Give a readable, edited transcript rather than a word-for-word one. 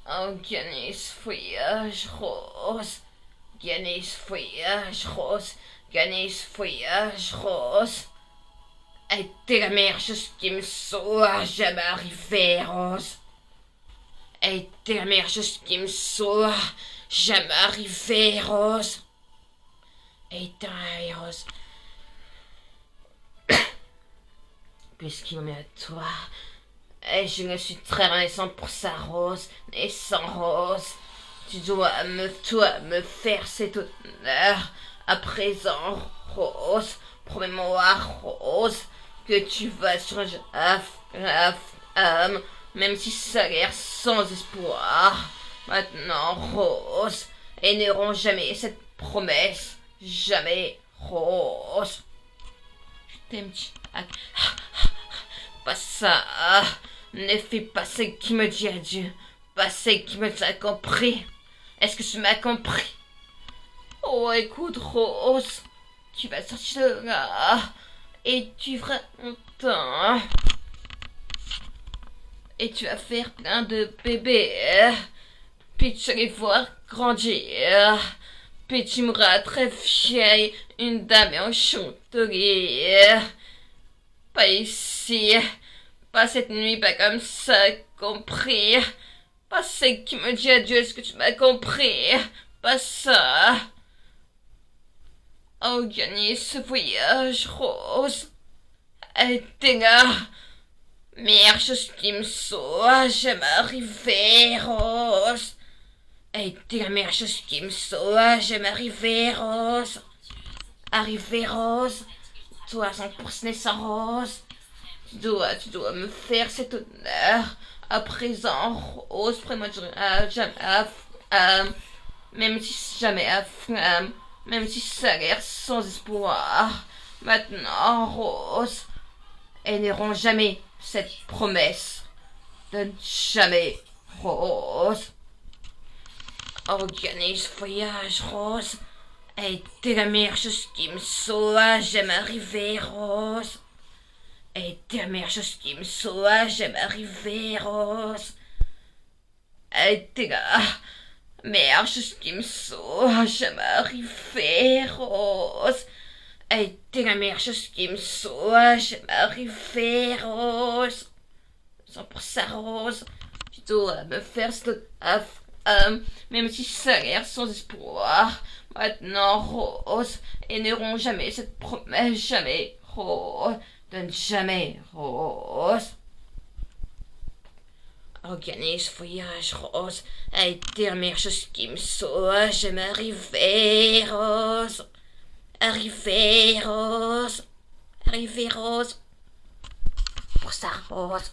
Organise feuillage rose. Organise feuillage rose. Organise feuillage rose. Et t'es la meilleure chose qui me soit jamais arrivée, Rose. Et t'es la meilleure chose qui me soit jamais arrivée, Rose. Et t'es la meilleure Rose. Puisqu'il m'en est à toi. Et je me suis très reconnaissant pour ça, Rose. Et sans Rose, tu dois me faire cet honneur. À présent, Rose, promets-moi, Rose, que tu vas changer la femme, même si ça a l'air sans espoir. Maintenant, Rose, et n'auront jamais cette promesse. Jamais, Rose. Je t'aime, Jack. Pas ça. Ne fais pas ce qui me dit adieu. Pas ce qui me a compris. Est-ce que tu m'as compris? Oh, écoute, Rose. Tu vas sortir de là. Et tu feras longtemps. Et tu vas faire plein de bébés. Puis tu vas les voir grandir. Puis tu mourras très vieille, une dame enchantée. Pas ici. Pas cette nuit, pas comme ça, compris. Pas ce qui me dit adieu, est-ce que tu m'as compris? Pas ça. Organise ce voyage, Rose. Et t'es là. Meilleure chose qui me soit jamais arrivée, Rose. Et t'es la meilleure chose qui me soit jamais arrivée, Rose. Arrivée, Rose. Toi, 100% sans Rose. Tu dois me faire cet honneur. À présent, Rose, prends-moi jamais même si jamais même si ça a l'air sans espoir. Maintenant, Rose, elles n'auront jamais cette promesse. De jamais, Rose. Organise voyage, Rose. Et t'es la meilleure chose qui me soit jamais arrivée, Rose. Et t'es la meilleure chose qui me soit jamais arrivée, Rose. Et t'es la meilleure chose qui me soit jamais arrivée, Rose. Et t'es la meilleure chose qui me soit jamais arrivée, Rose. 100% Rose. Tu dois me faire cette même si ça a l'air sans espoir. Maintenant, Rose, et n'auront jamais cette promesse, jamais, Rose. Donne jamais, Rose. Organise voyage, Rose. Et t'es la meilleure chose qui me soit jamais arrivée, Rose. Arrivée, Rose. Arrivée, Rose. Pour ça, Rose.